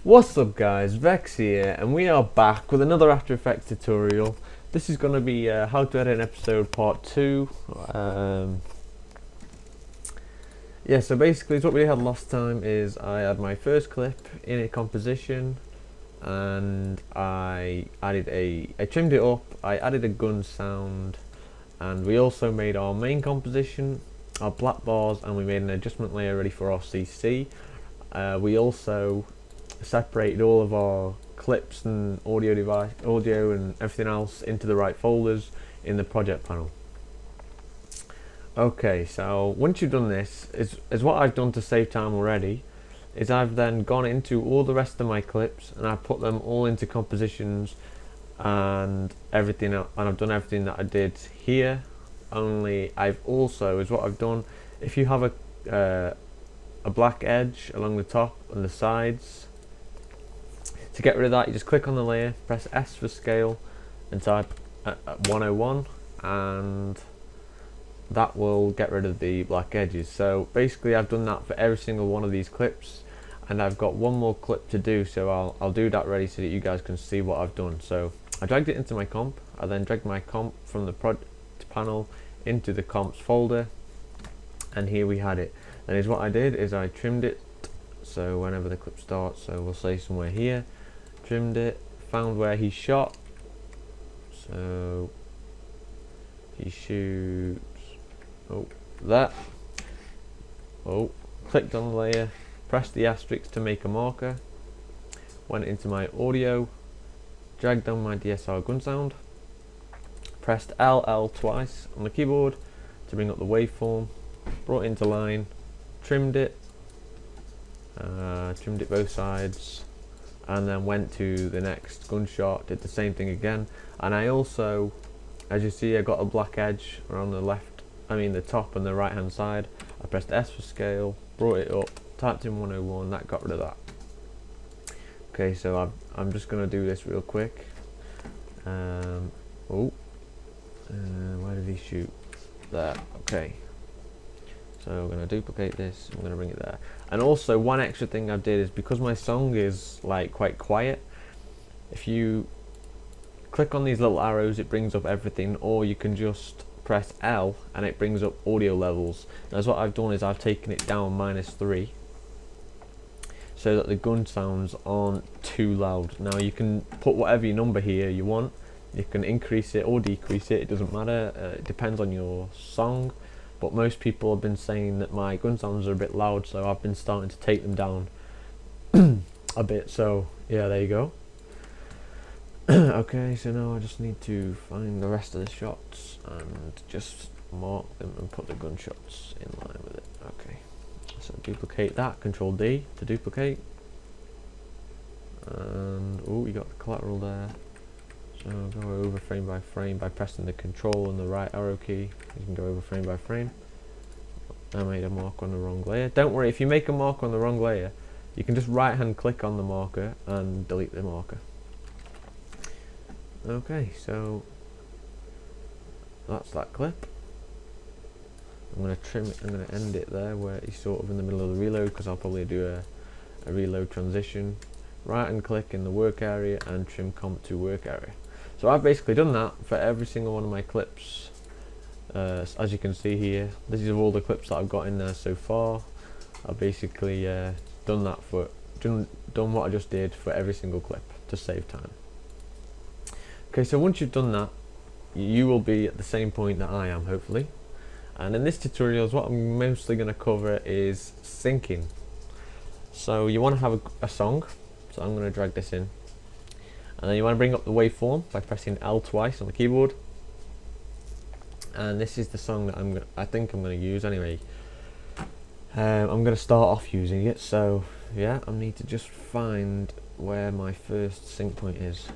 What's up guys, Vex here, and we are back with another After Effects tutorial. This is going to be how to edit an episode part 2. Yeah, so basically what we had last time is I had my first clip in a composition and I trimmed it up, I added a gun sound, and we also made our main composition, our black bars, and we made an adjustment layer ready for our CC. We also separated all of our clips and audio and everything else into the right folders in the project panel. Okay, so once you've done this, is what I've done to save time already, is I've then gone into all the rest of my clips and I've put them all into compositions and everything, and I've done everything that I did here. Only I've also, is what I've done, if you have a black edge along the top and the sides, to get rid of that you just click on the layer, press S for scale and type 101, and that will get rid of the black edges. So basically I've done that for every single one of these clips, and I've got one more clip to do, so I'll do that ready so that you guys can see what I've done. So I dragged it into my comp, I then dragged my comp from the project panel into the comps folder, and here we had it. And is what I did is I trimmed it, so whenever the clip starts, so we'll say somewhere here, trimmed it, found where he shot, so he shoots, that, clicked on the layer, pressed the asterisk to make a marker, went into my audio, dragged down my DSR gun sound, pressed LL twice on the keyboard to bring up the waveform, brought it into line, trimmed it both sides, and then went to the next gunshot, did the same thing again. And I also, as you see, I got a black edge around the top and the right hand side. I pressed S for scale, brought it up, typed in 101, that got rid of that. Okay, so I'm just going to do this real quick. Where did he shoot? There, okay. So I'm going to duplicate this, I'm going to bring it there. And also one extra thing I did is, because my song is like quite quiet, if you click on these little arrows it brings up everything, or you can just press L and it brings up audio levels. Now what I've done is I've taken it down -3 so that the gun sounds aren't too loud. Now you can put whatever your number here you want, you can increase it or decrease it, it doesn't matter, it depends on your song. But most people have been saying that my gun sounds are a bit loud, so I've been starting to take them down a bit. So yeah, there you go. Okay, so now I just need to find the rest of the shots and just mark them and put the gunshots in line with it. Okay, so duplicate that, Control D to duplicate, and you got the collateral there. So go over frame by frame by pressing the Control and the right arrow key. You can go over frame by frame. I made a mark on the wrong layer. Don't worry, if you make a mark on the wrong layer, you can just right hand click on the marker and delete the marker. Okay, so that's that clip. I'm going to trim it, I'm going to end it there where he's sort of in the middle of the reload, because I'll probably do a reload transition. Right hand click in the work area and trim comp to work area. So I've basically done that for every single one of my clips. As you can see here, this is all the clips that I've got in there so far. I've basically done what I just did for every single clip to save time. Okay, so once you've done that, you will be at the same point that I am, hopefully. And in this tutorial, what I'm mostly going to cover is syncing. So you want to have a song, so I'm going to drag this in. And then you want to bring up the waveform by pressing L twice on the keyboard. And this is the song that I think I'm going to use anyway. I'm going to start off using it, so yeah, I need to just find where my first sync point is.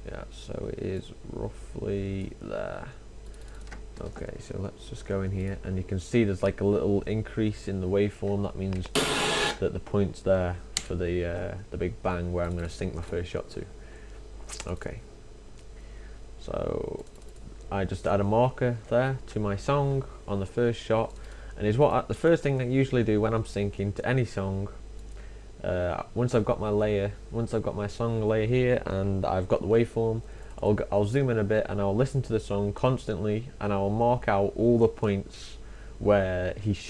Yeah, so it is roughly there. Okay, so let's just go in here, and you can see there's like a little increase in the waveform. That means that the point's there for the big bang where I'm going to sync my first shot to. Okay, so I just add a marker there to my song on the first shot, and is the first thing I usually do when I'm syncing to any song. Once I've got my song layer here and I've got the waveform, I'll zoom in a bit and I'll listen to the song constantly, and I'll mark out all the points where he's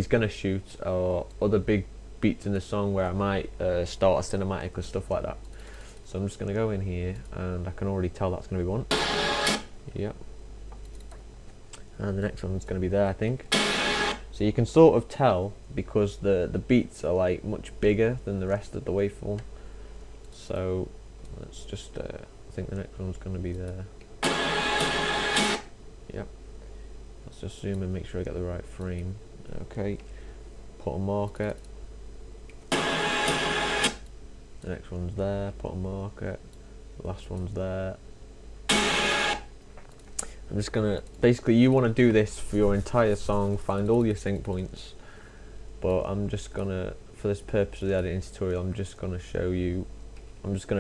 gonna shoot, or other big beats in the song where I might start a cinematic or stuff like that. So I'm just gonna go in here, and I can already tell that's gonna be one. Yep. And the next one's gonna be there, I think. So you can sort of tell because the beats are like much bigger than the rest of the waveform. So let's just I think the next one's going to be there. Yep. Let's just zoom and make sure I get the right frame. Okay. Put a marker. The next one's there. Put a marker. The last one's there. I'm just gonna, basically you want to do this for your entire song, find all your sync points, but I'm just gonna, for this purpose of the editing tutorial, I'm just gonna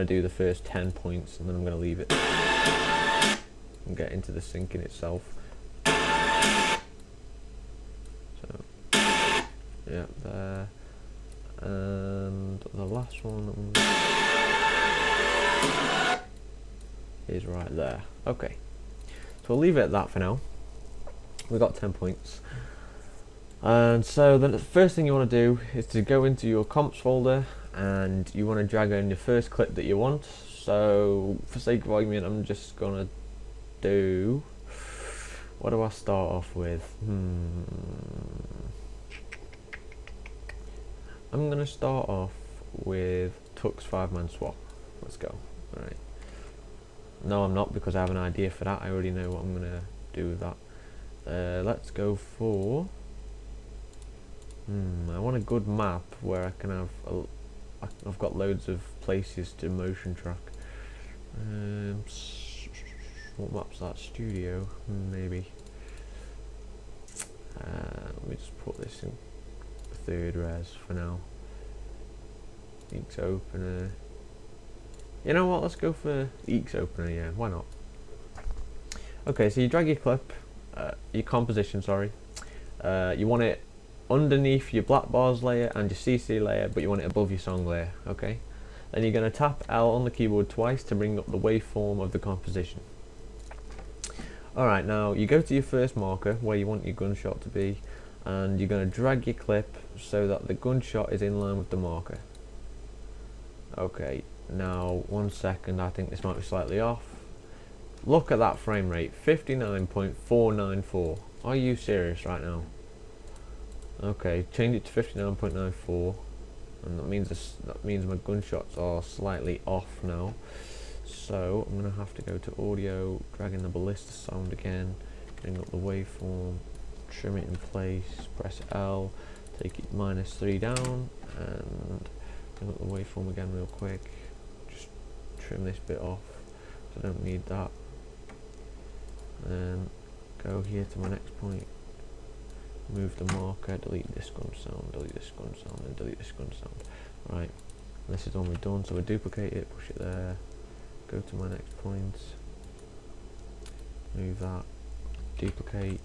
do the first 10 points and then I'm gonna leave it and get into the syncing itself. So, yeah, there, and the last one is right there. Okay. So we'll leave it at that for now. We've got 10 points. And so the first thing you want to do is to go into your comps folder, and you want to drag in your first clip that you want. So for sake of argument, I'm just going to do, what do I start off with? I'm going to start off with Tux 5-man swap. Let's go. Alright. No, I'm not, because I have an idea for that. I already know what I'm going to do with that. Let's go for... I want a good map where I can have... I've got loads of places to motion track. What map's that? Studio? Maybe. Let me just put this in third res for now. Eeks opener. You know what, let's go for Eeks opener, yeah, why not? Okay, so you drag your clip, your composition, sorry. You want it underneath your black bars layer and your CC layer, but you want it above your song layer, okay? Then you're going to tap L on the keyboard twice to bring up the waveform of the composition. Alright, now you go to your first marker where you want your gunshot to be, and you're going to drag your clip so that the gunshot is in line with the marker. Okay. Now, 1 second, I think this might be slightly off. Look at that frame rate, 59.494. Are you serious right now? Okay, change it to 59.94, and that means my gunshots are slightly off now. So I'm gonna have to go to audio, drag in the ballista sound again, bring up the waveform, trim it in place, press L, take it -3 down, and bring up the waveform again real quick. Trim this bit off, so I don't need that. Then go here to my next point, move the marker, delete this gun sound, delete this gun sound, and delete this gun sound. Right, this is almost done, so I duplicate it, push it there, go to my next point, move that, duplicate,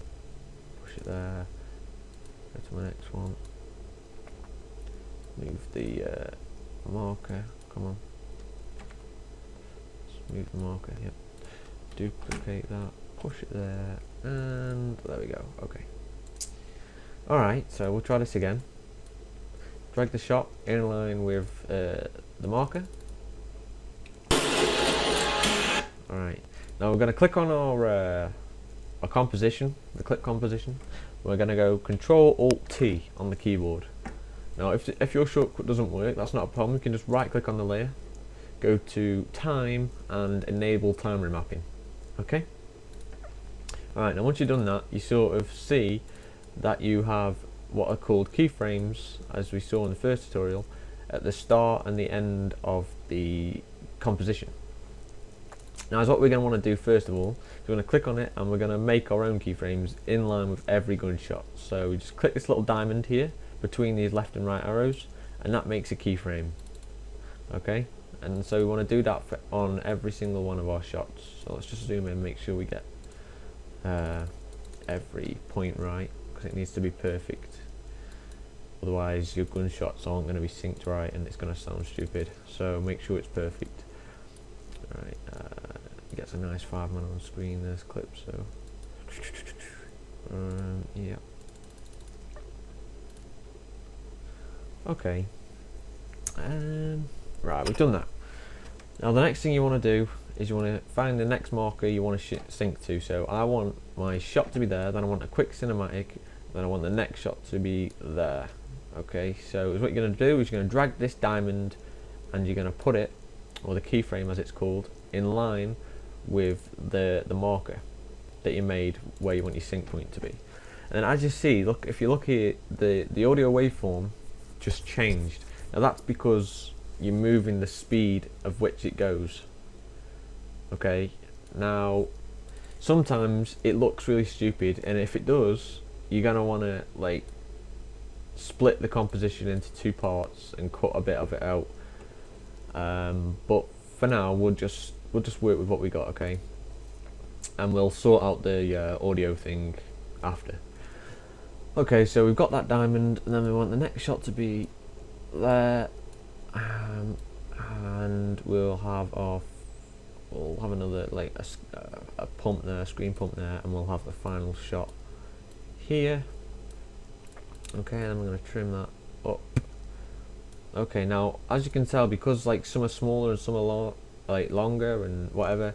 push it there, go to my next one, move the marker, come on. Move the marker, yep. Duplicate that, push it there, and there we go. Okay. Alright, so we'll try this again. Drag the shot in line with the marker. Alright, now we're going to click on our composition, the clip composition. We're going to go Control-Alt-T on the keyboard. Now if your shortcut doesn't work, that's not a problem. You can just right click on the layer, go to time and enable time remapping. Okay? Alright, now once you've done that, you sort of see that you have what are called keyframes, as we saw in the first tutorial, at the start and the end of the composition. Now, what we're going to want to do first of all, we're going to click on it and we're going to make our own keyframes in line with every gunshot. So we just click this little diamond here between these left and right arrows, and that makes a keyframe. Okay? And so we want to do that on every single one of our shots. So let's just zoom in and make sure we get every point right, because It needs to be perfect. Otherwise your gunshots aren't going to be synced right and it's going to sound stupid. So make sure it's perfect. Alright, gets a nice 5-man on screen, there's clips, so yeah. Okay. Right, we've done that. Now the next thing you want to do is you want to find the next marker you want to sync to. So I want my shot to be there, then I want a quick cinematic, then I want the next shot to be there. Okay, so what you're going to do is you're going to drag this diamond and you're going to put it, or the keyframe as it's called, in line with the marker that you made where you want your sync point to be. And as you see, look, if you look here, the audio waveform just changed. Now that's because you're moving the speed of which it goes. Okay, now sometimes it looks really stupid, and if it does, you're gonna want to like split the composition into 2 parts and cut a bit of it out. But for now, we'll just work with what we got, okay? And we'll sort out the audio thing after. Okay, so we've got that diamond, and then we want the next shot to be there, and we'll have another like a pump there, a screen pump there, and we'll have the final shot here. Okay, and I'm going to trim that up. Okay, now as you can tell, because like some are smaller and some are longer and whatever,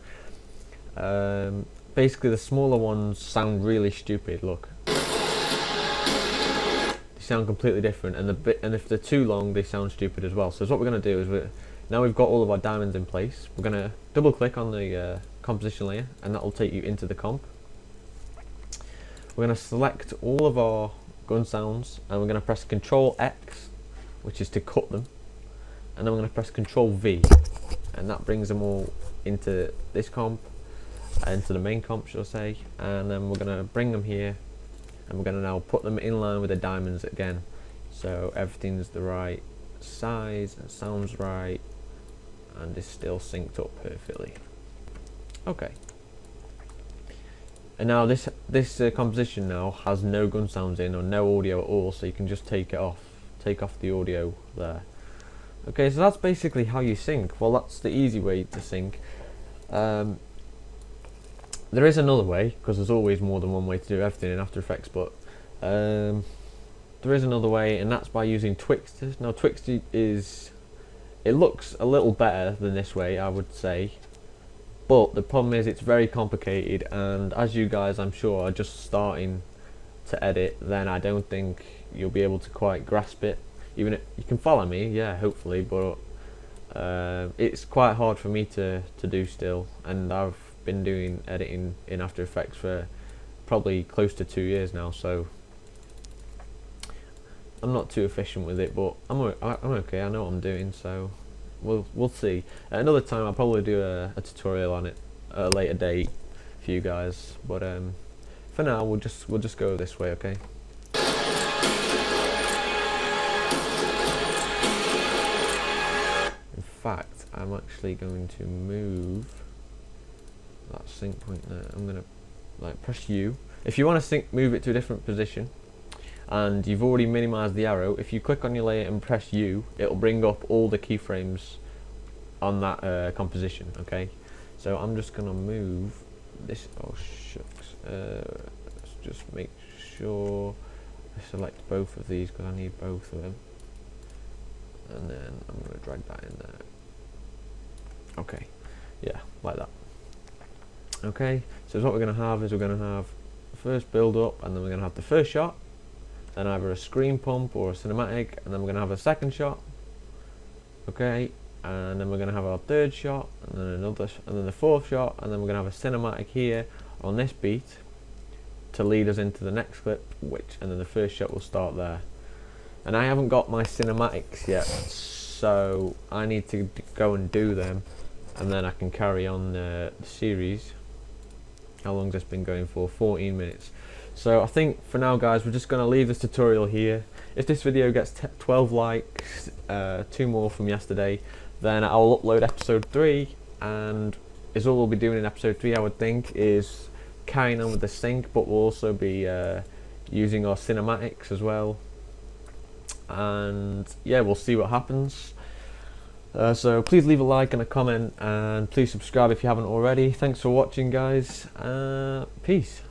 basically the smaller ones sound really stupid. Look, they sound completely different, and if they're too long, they sound stupid as well. So what we're going to do is now we've got all of our diamonds in place, we're going to double click on the composition layer, and that will take you into the comp. We're going to select all of our gun sounds, and we're going to press Control X, which is to cut them, and then we're going to press Control V, and that brings them all into this comp, into the main comp, should I say, and then we're going to bring them here, and we're going to now put them in line with the diamonds again, so everything's the right size and sounds right, and is still synced up perfectly. Okay. And now this composition now has no gun sounds in, or no audio at all, so you can just take off the audio there. Okay, so that's basically how you sync. Well, that's the easy way to sync. There is another way, because there's always more than one way to do everything in After Effects, but there is another way, and that's by using Twixtor. Now Twixtor it looks a little better than this way, I would say. But the problem is it's very complicated, and as you guys I'm sure are just starting to edit, then I don't think you'll be able to quite grasp it. Even if you can follow me, yeah, hopefully, but it's quite hard for me to do still, and I've been doing editing in After Effects for probably close to 2 years now, so I'm not too efficient with it, but I'm okay. I know what I'm doing, so we'll see. At another time, I'll probably do a tutorial on it at a later date for you guys. But for now, we'll just go this way, okay? In fact, I'm actually going to move that sync point there. I'm gonna like press U. If you want to move it to a different position, and you've already minimized the arrow, if you click on your layer and press U, it'll bring up all the keyframes on that composition, okay? So I'm just gonna move this, oh shucks, let's just make sure I select both of these because I need both of them, and then I'm gonna drag that in there. Okay, yeah, like that. Okay, so what we're gonna have is we're gonna have the first build up, and then we're gonna have the first shot, then either a screen pump or a cinematic, and then we're going to have a second shot, okay, and then we're going to have our third shot, and then another, and then the fourth shot, and then we're going to have a cinematic here on this beat to lead us into the next clip, and then the first shot will start there. And I haven't got my cinematics yet, so I need to go and do them, and then I can carry on the series. How long's this been going for? 14 minutes. So I think for now, guys, we're just going to leave this tutorial here. If this video gets 12 likes, 2 more from yesterday, then I'll upload episode 3, and is all we'll be doing in episode 3, I would think, is carrying on with the sync, but we'll also be using our cinematics as well. And yeah, we'll see what happens. So please leave a like and a comment, and please subscribe if you haven't already. Thanks for watching, guys. Peace.